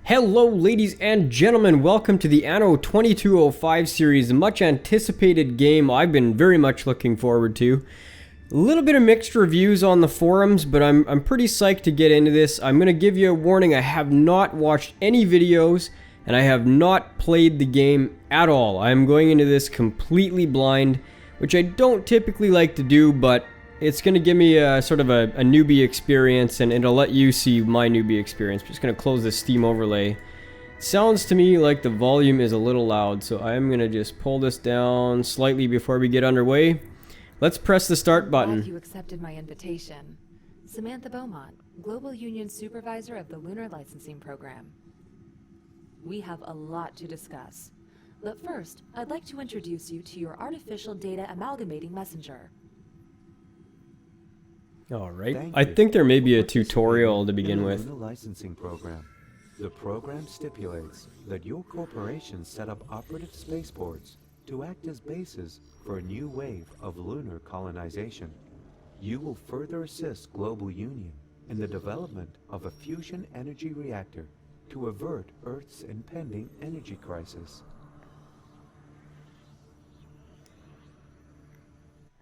Hello ladies and gentlemen, welcome to the Anno 2205 series, a much anticipated game I've been very much looking forward to. A little bit of mixed reviews on the forums, but I'm pretty psyched to get into this. I'm going to give you a warning, I have not watched any videos, and I have not played the game at all. I'm going into this completely blind, which I don't typically like to do, but it's going to give me a sort of a newbie experience, and it'll let you see my newbie experience. I'm just going to close this Steam overlay. Sounds to me like the volume is a little loud, so I'm going to just pull this down slightly before we get underway. Let's press the start button. Glad you accepted my invitation. Samantha Beaumont, Global Union Supervisor of the Lunar Licensing Program. We have a lot to discuss. But first, I'd like to introduce you to your Artificial Data Amalgamating Messenger. Alright, I think there may be a tutorial to begin with. Lunar Licensing Program. The program stipulates that your corporation set up operative spaceports to act as bases for a new wave of lunar colonization. You will further assist Global Union in the development of a fusion energy reactor to avert Earth's impending energy crisis.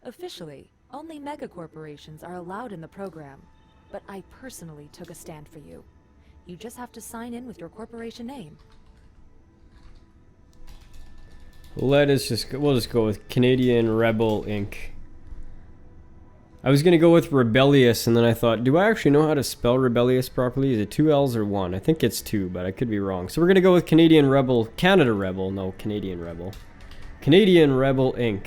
Officially, only megacorporations are allowed in the program, but I personally took a stand for you. You just have to sign in with your corporation name. We'll just go with Canadian Rebel Inc. I was gonna go with Rebellious, and then I thought, do I actually know how to spell Rebellious properly? Is it 2 L's or 1? I think it's 2, but I could be wrong. So we're gonna go with Canadian Rebel, Canada Rebel, no, Canadian Rebel. Canadian Rebel Inc.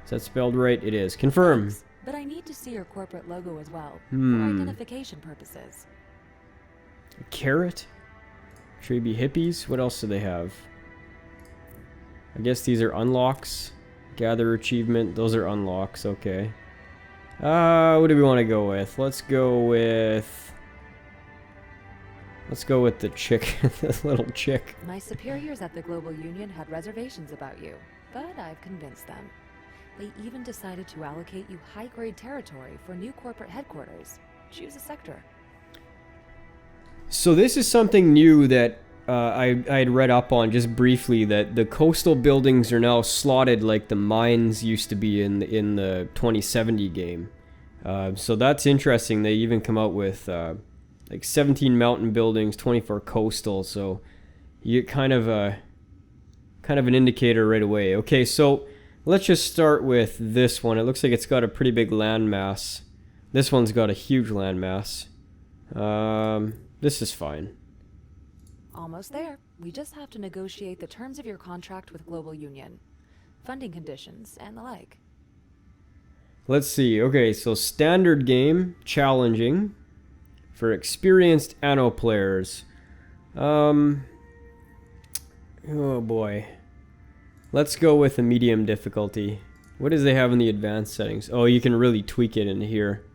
Is that spelled right? It is. Confirm. Thanks, but I need to see your corporate logo as well, for identification purposes. A carrot? Should we be hippies? What else do they have? I guess these are unlocks. Gather achievement. Those are unlocks. Okay. What do we want to go with? Let's go with the chick. The little chick. My superiors at the Global Union had reservations about you, but I've convinced them. They even decided to allocate you high-grade territory for new corporate headquarters. Choose a sector. So this is something new that I had read up on just briefly, that the coastal buildings are now slotted like the mines used to be in the 2070 game. So that's interesting. They even come out with like 17 mountain buildings, 24 coastal. So you get kind of an indicator right away. Okay, so let's just start with this one. It looks like it's got a pretty big landmass. This one's got a huge landmass. This is fine. Almost there. We just have to negotiate the terms of your contract with Global Union. Funding conditions and the like. Let's see. Okay, so standard game, challenging, for experienced Anno players. Oh boy. Let's go with a medium difficulty. What does they have in the advanced settings? Oh, you can really tweak it in here.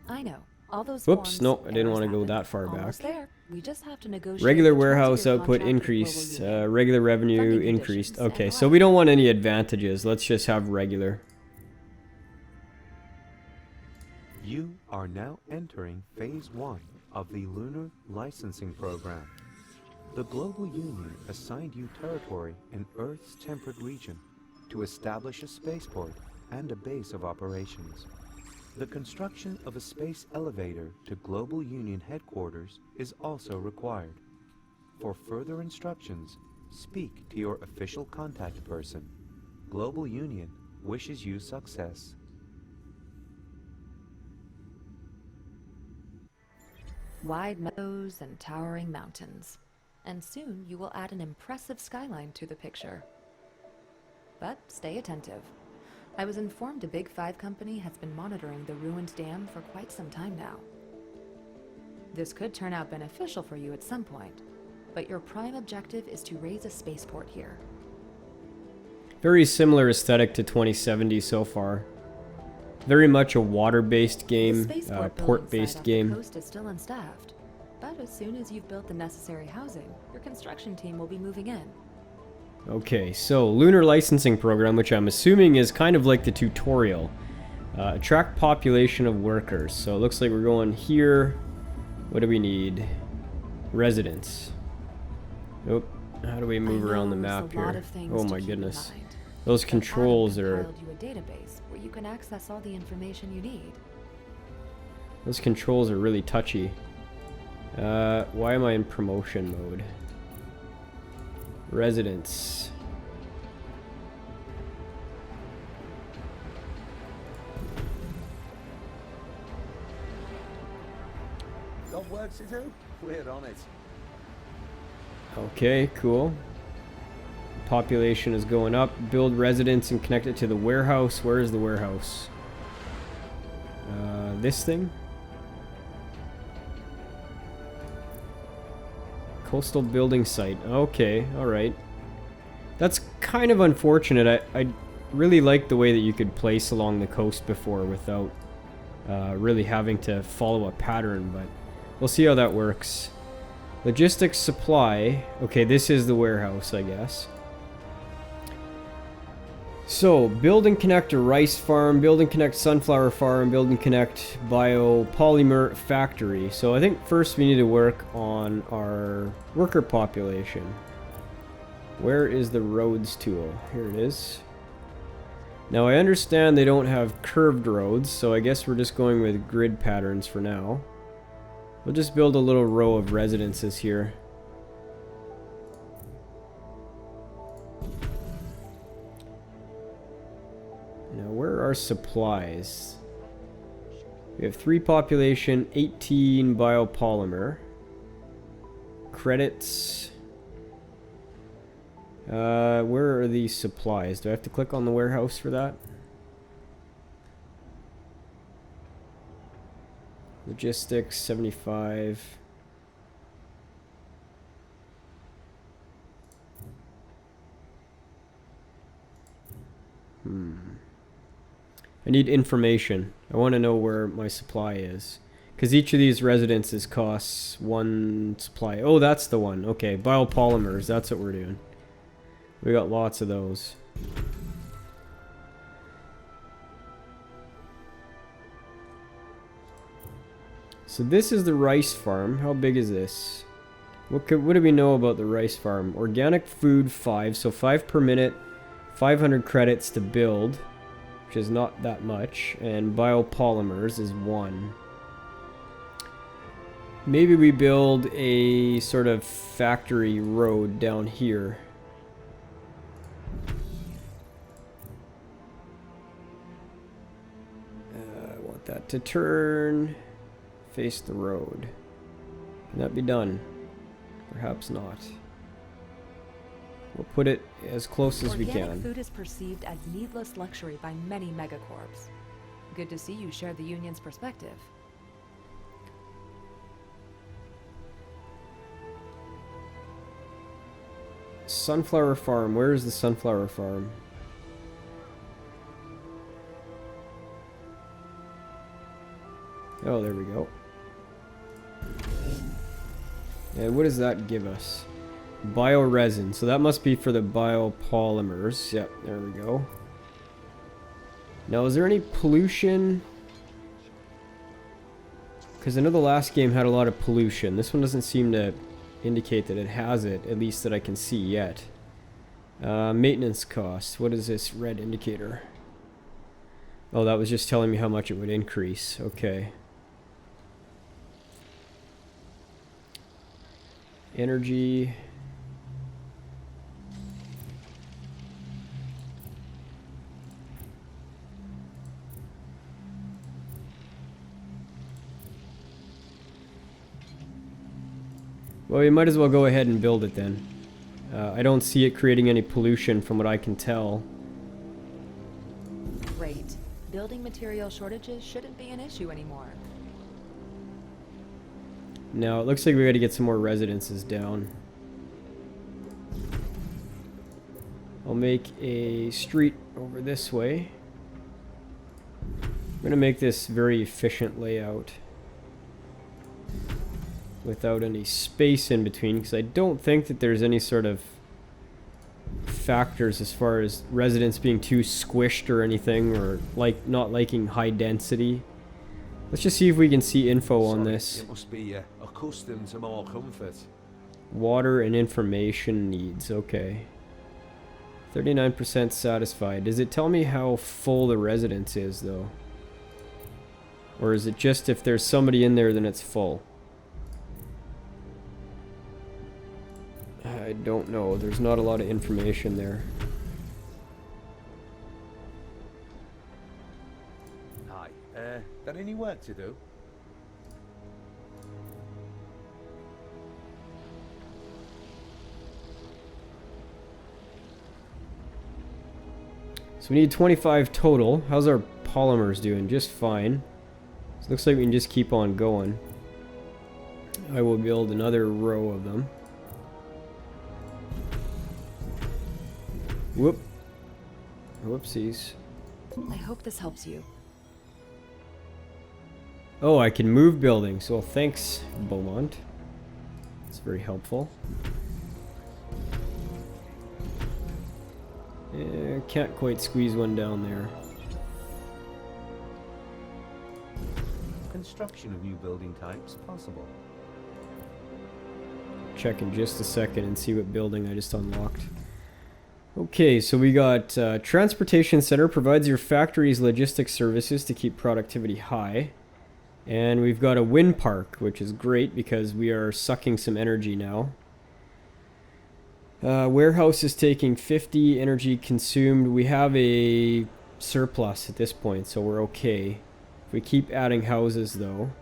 I know. All those Whoops, forms, no, I didn't want to go happen. that far Almost back. there. We just have to negotiate Regular the terms of warehouse your output contract with increased, Global Union. regular revenue Funding increased. conditions Okay, and so the we like. don't want any advantages. Let's just have regular. You are now entering Phase 1 of the Lunar Licensing Program. The Global Union assigned you territory in Earth's temperate region to establish a spaceport and a base of operations. The construction of a space elevator to Global Union headquarters is also required. For further instructions, speak to your official contact person. Global Union wishes you success. Wide meadows and towering mountains. And soon you will add an impressive skyline to the picture. But stay attentive. I was informed a Big Five company has been monitoring the ruined dam for quite some time now. This could turn out beneficial for you at some point, but your prime objective is to raise a spaceport here. Very similar aesthetic to 2070 so far. Very much a water-based game, port-based game. The coast is still unstaffed, but as soon as you've built the necessary housing, your construction team will be moving in. Okay, so Lunar Licensing Program, which I'm assuming is kind of like the tutorial. Attract population of workers. So it looks like we're going here. What do we need? Residents. Nope. How do we move around the map here? Oh my goodness. Those controls are... You a database where you can access all the information you need. Those controls are really touchy. Why am I in promotion mode? Residence. Got work to do? We're on it. Okay, cool. Population is going up. Build residence and connect it to the warehouse. Where is the warehouse? This thing? Coastal building site. Okay, alright. That's kind of unfortunate. I really like the way that you could place along the coast before without really having to follow a pattern, but we'll see how that works. Logistics supply. Okay, this is the warehouse, I guess. So, build and connect a rice farm, build and connect sunflower farm, build and connect biopolymer factory. So I think first we need to work on our worker population. Where is the roads tool? Here it is. Now I understand they don't have curved roads, so I guess we're just going with grid patterns for now. We'll just build a little row of residences here. Now, where are our supplies? We have 3 population, 18 biopolymer. Credits. Where are these supplies? Do I have to click on the warehouse for that? Logistics, 75. I need information. I want to know where my supply is. Because each of these residences costs 1 supply. Oh, that's the one. Okay, biopolymers. That's what we're doing. We got lots of those. So this is the rice farm. How big is this? What do we know about the rice farm? Organic food 5. So 5 per minute. 500 credits to build, which is not that much, and biopolymers is 1. Maybe we build a sort of factory road down here. I want that to turn, face the road. Can that be done? Perhaps not. We'll put it as close as we can. Organic food is perceived as needless luxury by many megacorps. Good to see you share the union's perspective. Sunflower farm. Where is the sunflower farm? Oh, there we go. And what does that give us? Bioresin. So that must be for the biopolymers. Yep, there we go. Now, is there any pollution? Because I know the last game had a lot of pollution. This one doesn't seem to indicate that it has it, at least that I can see yet. Maintenance costs. What is this red indicator? Oh, that was just telling me how much it would increase. Okay. Energy. Well, we might as well go ahead and build it then. I don't see it creating any pollution from what I can tell. Great. Building material shortages shouldn't be an issue anymore. Now, it looks like we gotta get some more residences down. I'll make a street over this way. I'm gonna make this very efficient layout without any space in between, because I don't think that there's any sort of factors as far as residents being too squished or anything, or like not liking high density. Let's just see if we can see info on this. It must be accustomed to more comfort. Water and information needs. Okay. 39% satisfied. Does it tell me how full the residence is, though? Or is it just if there's somebody in there, then it's full? I don't know. There's not a lot of information there. Hi. Got any work to do? So we need 25 total. How's our polymers doing? Just fine. So it looks like we can just keep on going. I will build another row of them. Whoop. Whoopsies. I hope this helps you. Oh, I can move buildings. Well, thanks, Beaumont. That's very helpful. Can't quite squeeze one down there. Construction of new building types possible. Check in just a second and see what building I just unlocked. Okay, so we got Transportation Center provides your factory's logistics services to keep productivity high. And we've got a wind park, which is great because we are sucking some energy now. Warehouse is taking 50 energy consumed. We have a surplus at this point, so we're okay. If we keep adding houses, though,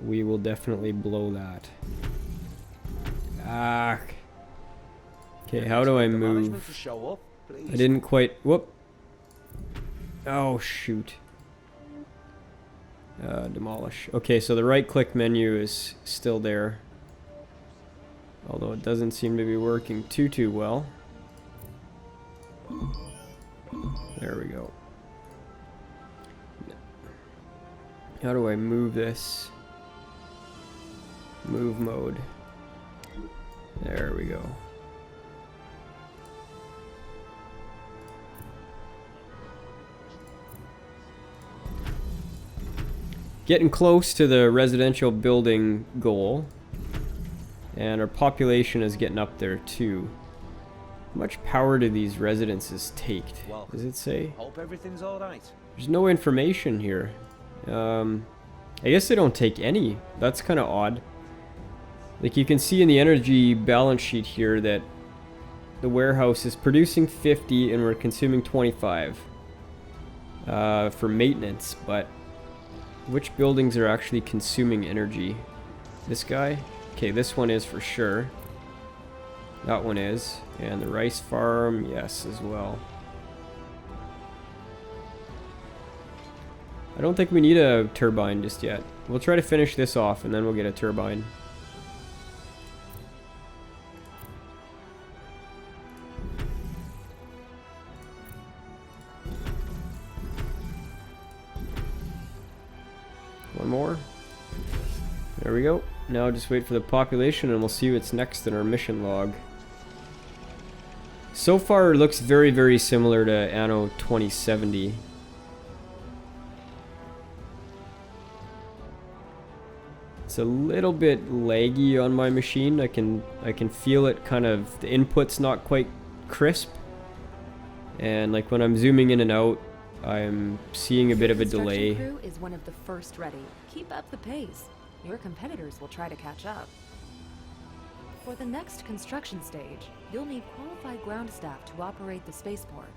we will definitely blow that. Ah. Okay, how do I move? I didn't quite... Whoop. Oh, shoot. Demolish. Okay, so the right-click menu is still there. Although it doesn't seem to be working too well. There we go. How do I move this? Move mode. There we go. Getting close to the residential building goal. And our population is getting up there too. How much power do these residences take? Does it say? Hope everything's all right. There's no information here. I guess they don't take any. That's kind of odd. Like you can see in the energy balance sheet here that the warehouse is producing 50 and we're consuming 25 for maintenance, but which buildings are actually consuming energy? This guy? Okay, this one is for sure. That one is. And the rice farm, yes, as well. I don't think we need a turbine just yet. We'll try to finish this off and then we'll get a turbine. One more. There we go. Now just wait for the population and we'll see what's next in our mission log. So far it looks very, very similar to Anno 2070. It's a little bit laggy on my machine. I can feel it kind of, the input's not quite crisp. And like when I'm zooming in and out, I'm seeing a bit of a delay. Construction crew is one of the first ready. Keep up the pace. Your competitors will try to catch up. For the next construction stage, you'll need qualified ground staff to operate the spaceport.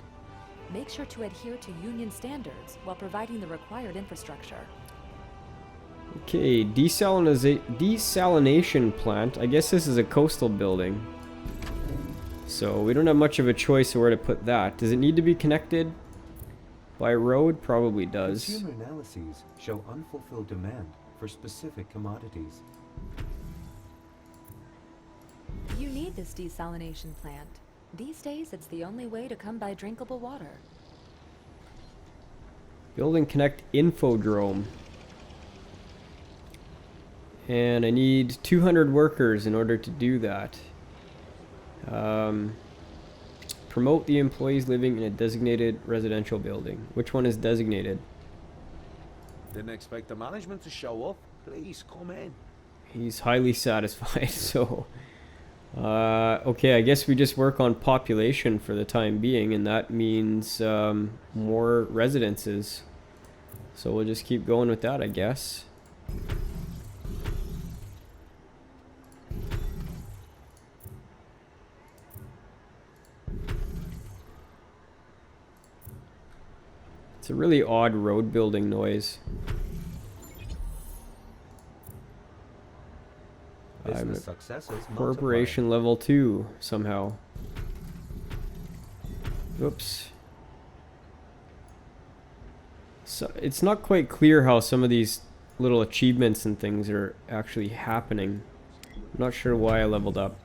Make sure to adhere to union standards while providing the required infrastructure. Okay, desalination plant. I guess this is a coastal building. So we don't have much of a choice of where to put that. Does it need to be connected by road? Probably does. Consumer analyses show unfulfilled demand for specific commodities. You need this desalination plant. These days, it's the only way to come by drinkable water. Building connect infodrome. And I need 200 workers in order to do that. Promote the employees living in a designated residential building. Which one is designated? Didn't expect the management to show up. Please come in. He's highly satisfied, so... okay, I guess we just work on population for the time being, and that means more residences. So we'll just keep going with that, I guess. It's a really odd road building noise. I'm Business successes corporation level 2 somehow. Oops. So it's not quite clear how some of these little achievements and things are actually happening. I'm not sure why I leveled up.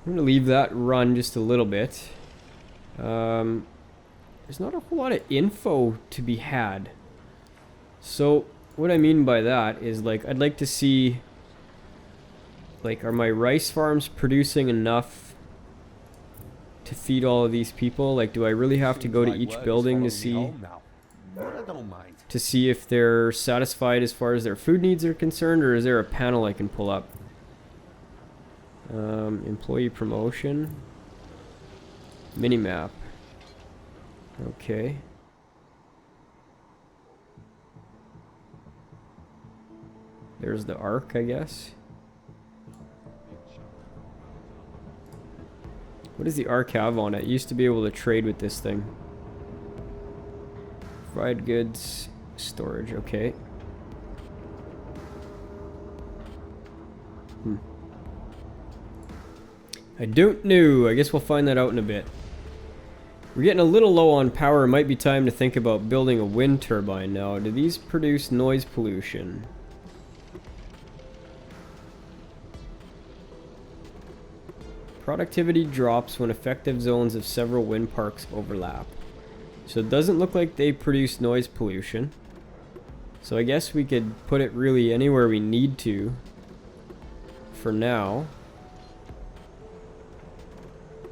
I'm gonna leave that run just a little bit. There's not a whole lot of info to be had. So what I mean by that is, like, I'd like to see, like, are my rice farms producing enough to feed all of these people? Like, do I really have to go to each building to see if they're satisfied as far as their food needs are concerned, or is there a panel I can pull up? Employee promotion, minimap. Okay. There's the arc, I guess. What does the arc have on it? I used to be able to trade with this thing. Provide goods, storage, okay. I don't know. I guess we'll find that out in a bit. We're getting a little low on power. It might be time to think about building a wind turbine now. Do these produce noise pollution? Productivity drops when effective zones of several wind parks overlap. So it doesn't look like they produce noise pollution. So I guess we could put it really anywhere we need to for now.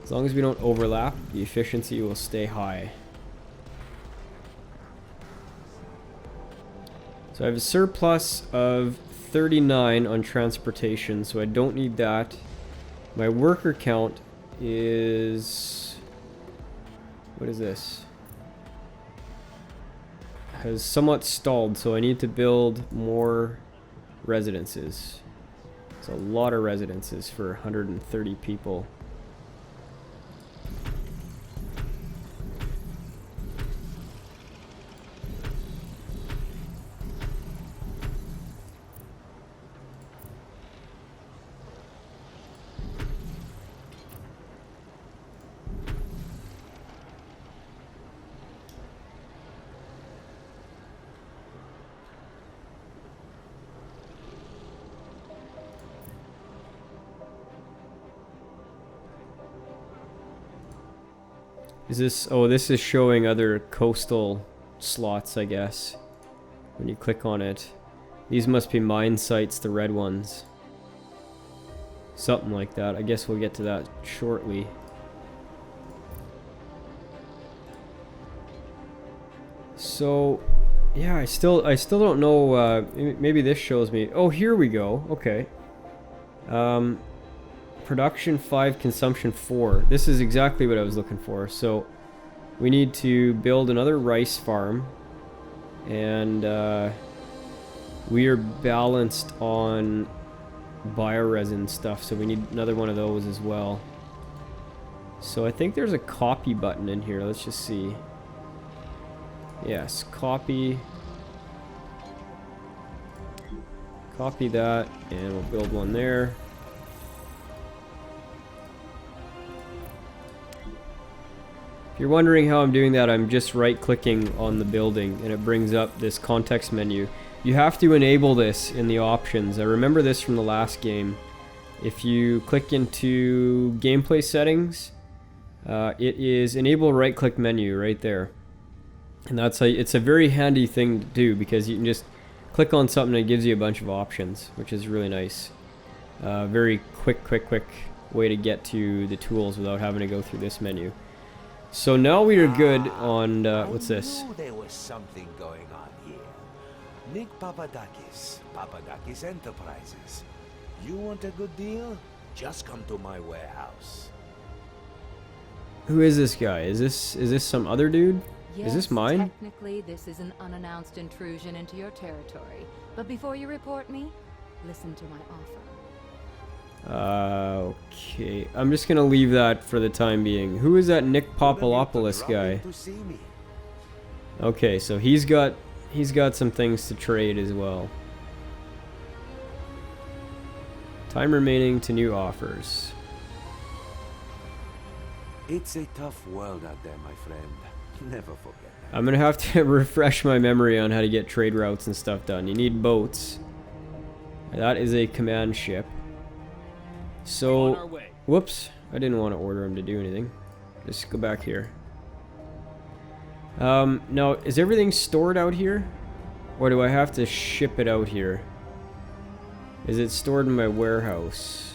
As long as we don't overlap, the efficiency will stay high. So I have a surplus of 39 on transportation, so I don't need that. My worker count is... what is this? Has somewhat stalled, so I need to build more residences. It's a lot of residences for 130 people. Is this... oh, this is showing other coastal slots, I guess. When you click on it. These must be mine sites, the red ones. Something like that. I guess we'll get to that shortly. So, yeah, I still don't know. Maybe this shows me... oh, here we go. Okay. Production 5, consumption 4. This is exactly what I was looking for. So we need to build another rice farm, and we are balanced on bioresin stuff, so we need another one of those as well. So I think there's a copy button in here. Let's just see. Yes, copy. Copy that, and we'll build one there. If you're wondering how I'm doing that, I'm just right-clicking on the building and it brings up this context menu. You have to enable this in the options. I remember this from the last game. If you click into gameplay settings, it is enable right-click menu right there. And that's how it's a very handy thing to do, because you can just click on something and it gives you a bunch of options, which is really nice. Very quick way to get to the tools without having to go through this menu. So now we are good on, what's this? I knew there was something going on here. Nick Papadakis, Papadakis Enterprises. You want a good deal? Just come to my warehouse. Who is this guy? Is this some other dude? Yes, is this mine? Technically, this is an unannounced intrusion into your territory. But before you report me, listen to my offer. Okay. I'm just gonna leave that for the time being. Who is that Nick Popolopoulos guy? To see me. Okay, so he's got some things to trade as well. Time remaining to new offers. It's a tough world out there, my friend. Never forget that. I'm gonna have to refresh my memory on how to get trade routes and stuff done. You need boats. That is a command ship. So, whoops, I didn't want to order him to do anything. Just go back here. Now, is everything stored out here? Or do I have to ship it out here? Is it stored in my warehouse?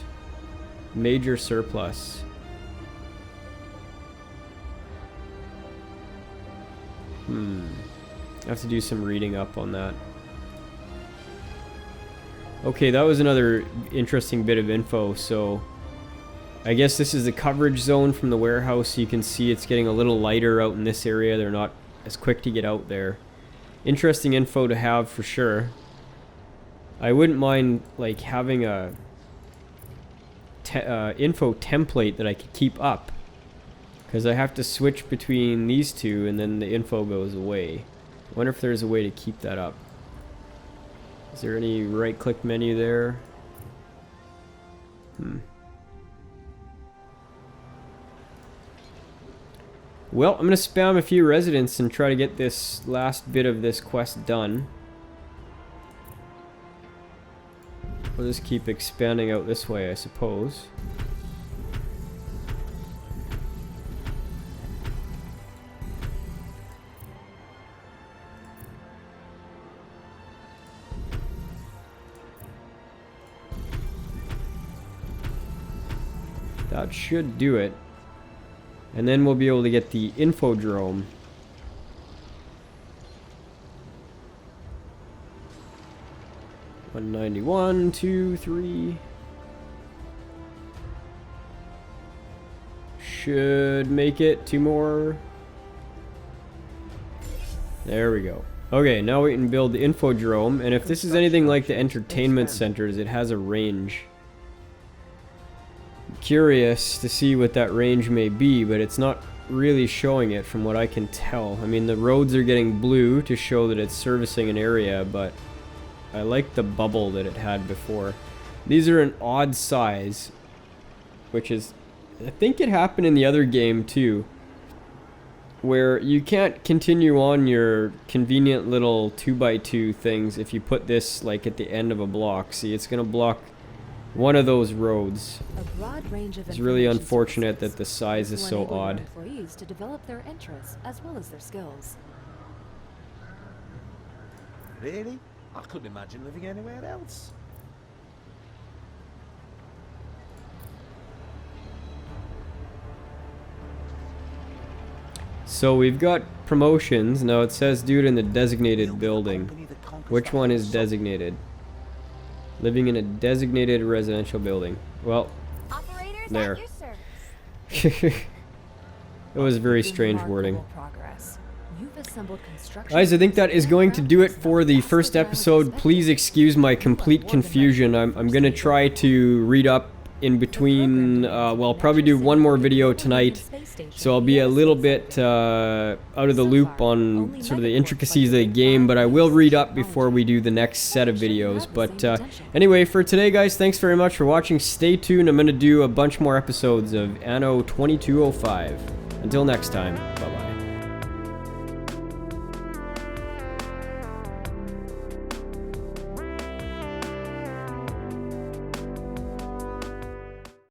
Major surplus. I have to do some reading up on that. Okay, that was another interesting bit of info. So I guess this is the coverage zone from the warehouse. You can see it's getting a little lighter out in this area. They're not as quick to get out there. Interesting info to have for sure. I wouldn't mind like having a info template that I could keep up, because I have to switch between these two and then the info goes away. I wonder if there's a way to keep that up. Is there any right click menu there? Well, I'm gonna spam a few residents and try to get this last bit of this quest done. We'll just keep expanding out this way, I suppose. That should do it. And then we'll be able to get the infodrome. $191, 2, 3. Should make it. 2 more. There we go. Okay, now we can build the infodrome, and if this is anything like the entertainment centers, it has a range. I'm curious to see what that range may be, but it's not really showing it from what I can tell. I mean, the roads are getting blue to show that it's servicing an area, but I like the bubble that it had before. These are an odd size, which is, I think it happened in the other game too, where you can't continue on your convenient little 2x2 things if you put this like at the end of a block. See, it's gonna block one of those roads. A broad range of It's really information unfortunate sources. that the size is This will so enable your odd. employees to develop their interests as well as their skills. Really? I couldn't imagine living anywhere else. So we've got promotions. Now it says do it in the designated building. Which one is designated? Living in a designated residential building. Well, Operators there. at your service. It was very strange wording. Remarkable progress. You've assembled construction Guys, I think that is going to do it for the faster first than I was episode. expecting. Please excuse my complete confusion. I'm going to try to read up in between. Well, I'll probably do one more video tonight. So I'll be a little bit out of the loop on sort of the intricacies of the game, but I will read up before we do the next set of videos. But anyway, for today, guys, thanks very much for watching. Stay tuned. I'm going to do a bunch more episodes of Anno 2205. Until next time.